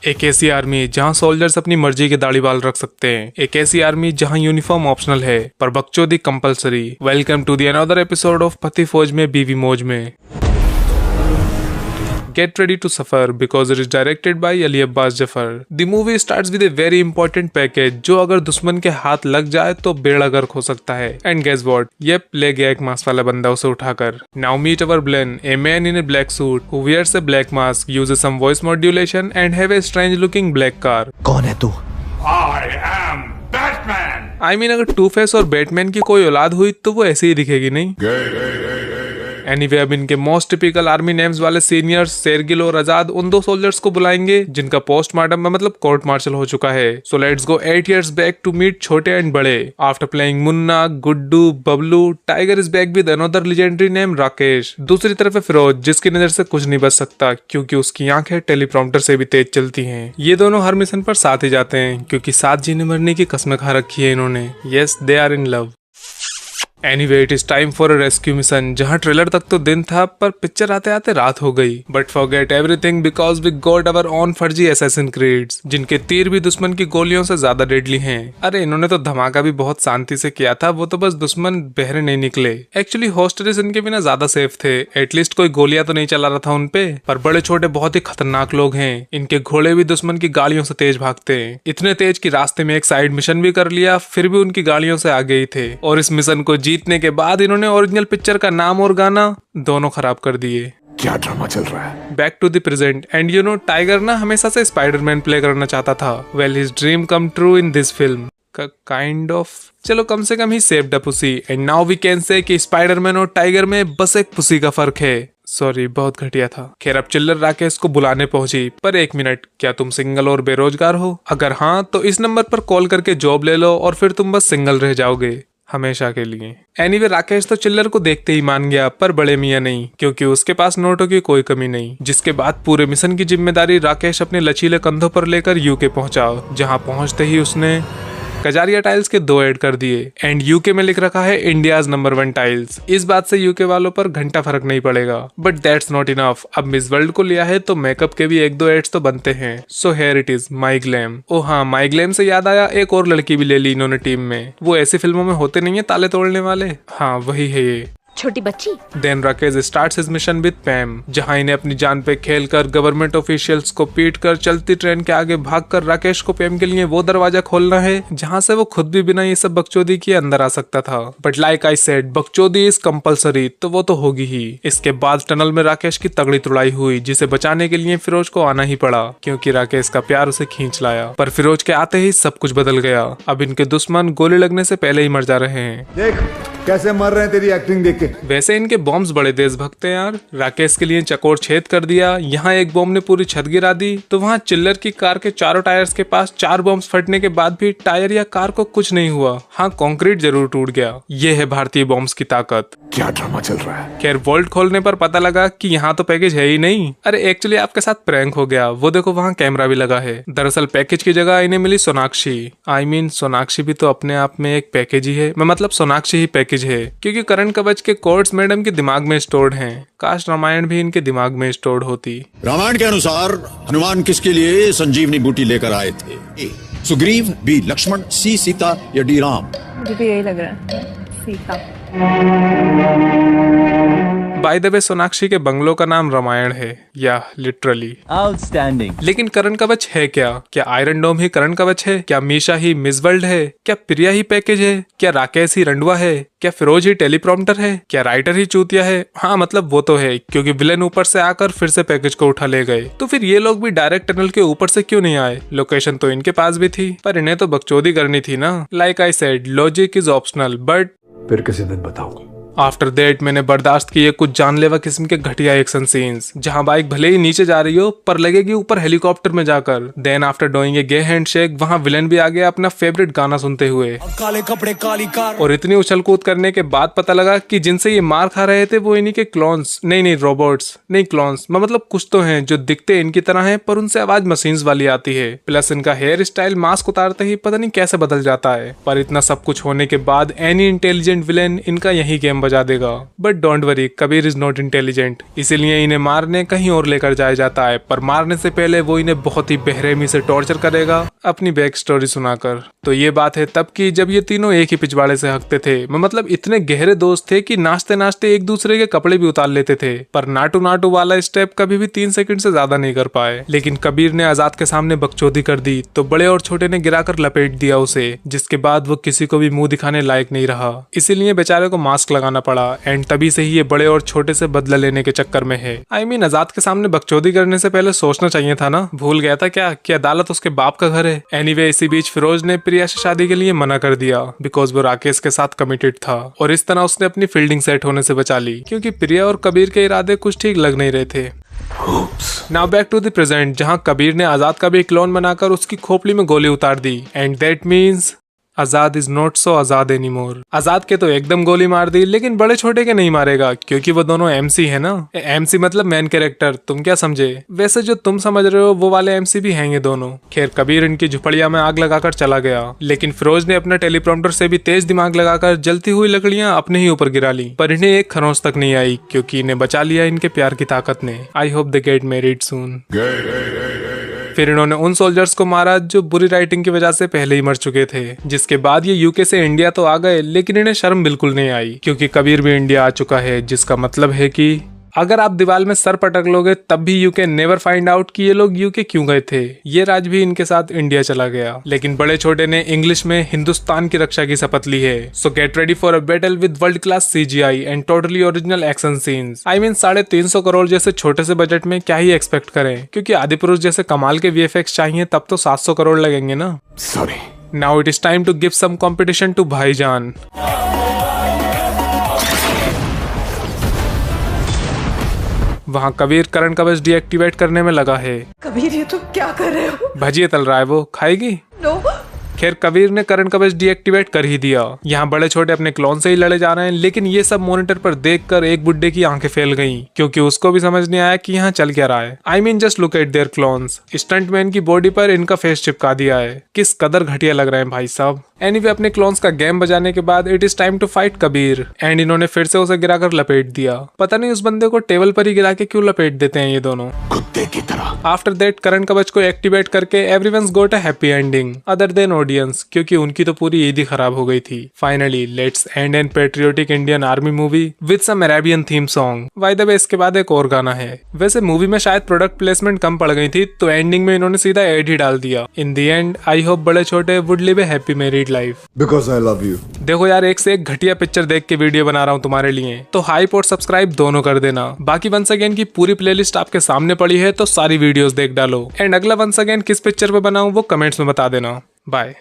एक ऐसी आर्मी जहां सोल्जर्स अपनी मर्जी के दाढ़ी बाल रख सकते हैं। एक ऐसी आर्मी जहां यूनिफॉर्म ऑप्शनल है पर बकचोदी compulsory. Welcome to the another episode of पति फौज में बीवी मौज में। Get ready to suffer because it is directed by Ali Abbas Jafar. The movie starts with a very important package जो अगर दुश्मन के हाथ लग जाए तो बेड़ा गर्क हो सकता है। And guess what? Yep, ले गया एक मास्क वाला बंदा उसे उठाकर। Now meet our villain, a man in a black suit who wears a black mask, uses some voice modulation and have a strange looking black car. कौन है तू? I am Batman. I mean अगर to face और Batman की कोई औलाद हुई तो वो ऐसे ही दिखेगी नहीं? एनीवे अब इनके मोस्ट टिपिकल आर्मी नेम्स वाले सीनियर्स शेरगिल और आजाद उन दो सोल्जर्स को बुलाएंगे जिनका पोस्टमार्टम में मतलब कोर्ट मार्शल हो चुका है। So let's go 8 years back to meet छोटे एंड बड़े। After playing Munna, Guddu, Bablu, Tiger is back with another legendary name Rakesh. दूसरी तरफ है फिरोज जिसकी नजर से कुछ नहीं बच सकता क्योंकि उसकी आंखें टेलीप्रॉम्प्टर से भी तेज चलती हैं। ये दोनों हर मिशन पर साथ ही जाते हैं क्योंकि साथ जीने मरने की कसमें खा रखी है इन्होंने। Yes, they are in love. Anyway, it is time for a rescue mission जहाँ ट्रेलर तक तो दिन था पर पिक्चर आते आते रात हो गई। But forget everything because we got our own फर्जी assassin creeds जिनके तीर भी दुश्मन की गोलियों से ज्यादा डेडली हैं। अरे इन्होंने तो धमाका भी बहुत शांति से किया था, वो तो बस दुश्मन बहरे नहीं निकले। एक्चुअली होस्टेस इनके बिना ज्यादा सेफ थे, एटलीस्ट कोई गोलियां तो नहीं चला रहा था उनपे। पर बड़े छोटे बहुत ही खतरनाक लोग हैं, इनके घोड़े भी दुश्मन की गाड़ियों से तेज भागते हैं। इतने तेज कि रास्ते में एक साइड मिशन भी कर लिया फिर भी उनकी गाड़ियों से आगे ही थे। और इस मिशन को जीतने के बाद इन्होंने ओरिजिनल पिक्चर का नाम और गाना दोनों खराब कर दिए। क्या ड्रामा चल रहा है? Back to the present and you know Tiger ना हमेशा से स्पाइडरमैन प्ले करना चाहता था। Well his dream come true in this film kind of. चलो कम से कम ही saved a pussy and now we can say कि स्पाइडरमैन और टाइगर में बस एक पुसी का फर्क है। सॉरी बहुत घटिया था। खैर अब चिल्लर राकेश को बुलाने पहुंची। पर एक मिनट, क्या तुम सिंगल और बेरोजगार हो? अगर हाँ तो इस नंबर पर कॉल करके जॉब ले लो और फिर तुम बस सिंगल रह जाओगे हमेशा के लिए। एनीवे राकेश तो चिल्लर को देखते ही मान गया पर बड़े मियां नहीं क्योंकि उसके पास नोटों की कोई कमी नहीं। जिसके बाद पूरे मिशन की जिम्मेदारी राकेश अपने लचीले कंधों पर लेकर यूके पहुंचा जहां पहुंचते ही उसने कजारिया टाइल्स के 2 ऐड कर दिए एंड यूके में लिख रखा है इंडियाज नंबर 1 टाइल्स। इस बात से यूके वालों पर घंटा फर्क नहीं पड़ेगा। बट दैट्स नॉट इनफ, अब मिस वर्ल्ड को लिया है तो मेकअप के भी 1-2 एड्स तो बनते हैं। So here it is my glam. Oh हाँ, माई ग्लैम से याद आया, एक और लड़की भी ले ली इन्होंने टीम में। वो ऐसी फिल्मों में होते नहीं है ताले तोड़ने वाले। हाँ वही है ये छोटी बच्ची। Then Rakesh starts his mission with Pam जहां इन्हें अपनी जान पे खेलकर गवर्नमेंट ऑफिशियल्स को पीट कर चलती ट्रेन के आगे भागकर राकेश को पैम के लिए वो दरवाजा खोलना है जहां से वो खुद भी बिना ये सब बकचोदी के अंदर आ सकता था। बट लाइक आई सेड, बकचोदी इज कंपलसरी तो वो तो होगी ही। इसके बाद टनल में राकेश की तगड़ी तुड़ाई हुई जिसे बचाने के लिए फिरोज को आना ही पड़ा क्योंकि राकेश का प्यार उसे खींच लाया। पर फिरोज के आते ही सब कुछ बदल गया। अब इनके दुश्मन गोली लगने से पहले ही मर जा रहे हैं। देख कैसे मर रहे हैं तेरी एक्टिंग देख के। वैसे इनके बॉम्ब्स बड़े देशभक्त हैं यार। राकेश के लिए चकोर छेद कर दिया, यहाँ एक बॉम्ब ने पूरी छत गिरा दी तो वहाँ चिल्लर की कार के चारों टायर्स के पास 4 बॉम्ब्स फटने के बाद भी टायर या कार को कुछ नहीं हुआ। हाँ कंक्रीट जरूर टूट गया। ये है भारतीय बॉम्ब्स की ताकत। क्या ड्रामा चल रहा है? खैर वोल्ट खोलने पर पता लगा कि यहाँ तो पैकेज है ही नहीं। अरे एक्चुअली आपके साथ प्रैंक हो गया, वो देखो वहाँ कैमरा भी लगा है। दरअसल पैकेज की जगह इन्हें मिली सोनाक्षी। आई मीन सोनाक्षी भी तो अपने आप में एक पैकेज ही है। मैं मतलब सोनाक्षी ही पैकेज है क्योंकि करण कवच के कोड्स मैडम के दिमाग में स्टोर्ड हैं। काश रामायण भी इनके दिमाग में स्टोर्ड होती। रामायण के अनुसार हनुमान किसके लिए संजीवनी बूटी लेकर आए थे? ए सुग्रीव, बी लक्ष्मण, सी सीता या डी राम? मुझे भी यही लग रहा है, सीता। बाय द वे सोनाक्षी के बंगलों का नाम रामायण है या लिटरली आउटस्टैंडिंग। लेकिन करण कवच है क्या? क्या आयरन डोम ही करण कवच है? क्या मीशा ही मिस वर्ल्ड है? क्या प्रिया ही पैकेज है? क्या राकेश ही रंडवा है? क्या फिरोज ही टेलीप्रॉम्प्टर है? क्या राइटर ही चूतिया है? हाँ मतलब वो तो है क्योंकि विलेन ऊपर से आकर फिर से पैकेज को उठा ले गए। तो फिर ये लोग भी डायरेक्ट टनल के ऊपर से क्यों नहीं आए? लोकेशन तो इनके पास भी थी पर इन्हें तो बकचोदी करनी थी ना। Like I said, logic is optional but फिर किसी दिन बताऊंगा। आफ्टर दैट मैंने बर्दाश्त किए कुछ जानलेवा किस्म के घटिया एक्शन सीन्स जहां बाइक भले ही नीचे जा रही हो पर लगेगी ऊपर हेलीकॉप्टर में जाकर। Then after doing a gay handshake वहां विलेन भी आ गया अपना फेवरेट गाना सुनते हुए। काले कपड़े काली कार। और इतनी उछल कूद करने के बाद पता लगा कि जिनसे ये मार खा रहे थे वो इन्हीं के क्लोन्स नहीं रोबोट्स नहीं क्लोन्स मतलब कुछ तो हैं जो दिखते इनकी तरह हैं पर उनसे आवाज मशीन्स वाली आती है। प्लस इनका हेयर स्टाइल मास्क उतारते ही पता नहीं कैसे बदल जाता है। पर इतना सब कुछ होने के बाद एनी इंटेलिजेंट विलेन इनका यही गेम बजा देगा। But don't worry, Kabir is not intelligent, इसीलिए इन्हें मारने कहीं और लेकर जाया जाता है। पर मारने से पहले वो इन्हें बहुत ही बेरहमी से टॉर्चर करेगा अपनी बैक स्टोरी सुनाकर। तो ये बात है तब की जब ये तीनों एक ही पिछवाड़े से हकते थे। मतलब इतने गहरे दोस्त थे कि नाचते नाचते एक दूसरे के कपड़े भी उतार लेते थे। पर नाटू नाटू वाला स्टेप कभी भी 3 सेकंड से ज्यादा नहीं कर पाए। लेकिन कबीर ने आजाद के सामने बकचोदी कर दी तो बड़े और छोटे ने गिराकर लपेट दिया उसे, जिसके बाद वो किसी को भी मुंह दिखाने लायक नहीं रहा। इसीलिए बेचारे को मास्क लगाना पड़ा। एंड तभी से ही ये बड़े और छोटे से बदला लेने के चक्कर में है। I mean, आजाद के सामने बकचोदी करने से पहले सोचना चाहिए था ना। भूल गया था क्या कि अदालत उसके बाप का घर है। एनीवे, इसी बीच फिरोज ने प्रिया से शादी के लिए मना कर दिया बिकॉज वो राकेश के साथ कमिटेड था। और इस तरह उसने अपनी फील्डिंग सेट होने से बचा ली, क्योंकि प्रिया और कबीर के इरादे कुछ ठीक लग नहीं रहे थे। Now back to the present, जहां कबीर ने आजाद का भी क्लोन बनाकर उसकी खोपड़ी में गोली उतार दी। And that means Azad is not so Azad anymore. Azad के तो एकदम गोली मार दी, लेकिन बड़े छोटे के नहीं मारेगा, क्योंकि वो दोनों एमसी है ना। एमसी मतलब मेन कैरेक्टर, तुम क्या समझे। वैसे जो तुम समझ रहे हो वो वाले एमसी भी हैं ये दोनों। खैर, कबीर इनकी झुपड़िया में आग लगाकर चला गया, लेकिन फिरोज ने अपने टेलीप्रॉम्प्टर से भी तेज दिमाग लगाकर जलती हुई लकड़ियां अपने ही ऊपर गिरा ली। पर इन्हें एक खरोंच तक नहीं आई, क्योंकि इन्हें बचा लिया इनके प्यार की ताकत ने। I hope they get married soon. फिर इन्होंने उन सोल्जर्स को मारा जो बुरी राइटिंग की वजह से पहले ही मर चुके थे। जिसके बाद ये यूके से इंडिया तो आ गए, लेकिन इन्हें शर्म बिल्कुल नहीं आई, क्योंकि कबीर भी इंडिया आ चुका है। जिसका मतलब है कि अगर आप दीवार में सर पटक लोगे तब भी you can never find out कि ये लोग यूके क्यों गए थे। ये राज भी इनके साथ इंडिया चला गया। लेकिन बड़े छोटे ने इंग्लिश में हिंदुस्तान की रक्षा की शपथ ली है। सो get ready for a battle with world class CGI and totally original action scenes. I mean, 350 crore जैसे छोटे से बजट में क्या ही एक्सपेक्ट करें, क्योंकि आदिपुरुष जैसे कमाल के VFX चाहिए तब तो 700 करोड़ लगेंगे ना। Sorry. Now it is time to give some competition to Bhaijaan. वहाँ कबीर करण कवच डीएक्टिवेट करने में लगा है। कबीर, ये तुम क्या कर रहे हो? भजिए तल रहा है वो, खाएगी? नो। खैर, कबीर ने करण कवच डीएक्टिवेट कर ही दिया। यहाँ बड़े छोटे अपने क्लोन से ही लड़े जा रहे हैं, लेकिन ये सब मॉनिटर पर देखकर एक बुड्ढे की आंखें फैल गईं, क्योंकि उसको भी समझ नहीं आया कि यहाँ चल क्या रहा है। I mean, just look at their clones। Stuntman की बॉडी पर इनका फेस चिपका दिया है। किस कदर घटिया लग रहे हैं भाई साहब। एनीवे, अपने क्लोन्स का गेम बजाने के बाद it is time to fight Kabir. And इन्होंने फिर से उसे गिराकर लपेट दिया। पता नहीं उस बंदे को टेबल पर ही गिरा के क्यों लपेट देते हैं ये दोनों। कुत्ते की तरह। आफ्टर दैट करण कवच को एक्टिवेट करके everyone's got a happy ending other than audience, क्योंकि उनकी तो पूरी ईद ही खराब हो गई थी। Finally let's end an patriotic Indian army movie with some Arabian theme song. By the way, इसके बाद एक और गाना है। वैसे मूवी में शायद प्रोडक्ट प्लेसमेंट कम पड़ गई थी, तो एंडिंग में इन्होंने सीधा एड ही डाल दिया। इन दी एंड आई होप बड़े छोटे would live A happy married life. Because I love you। देखो यार, एक से एक घटिया पिक्चर देख के वीडियो बना रहा हूँ तुम्हारे लिए, तो हाइप और सब्सक्राइब दोनों कर देना। बाकी वंस अगेन की पूरी प्लेलिस्ट आपके सामने पड़ी है, तो सारी वीडियोस देख डालो। एंड अगला वंस अगेन किस पिक्चर पे बनाऊं वो कमेंट्स में बता देना। बाय।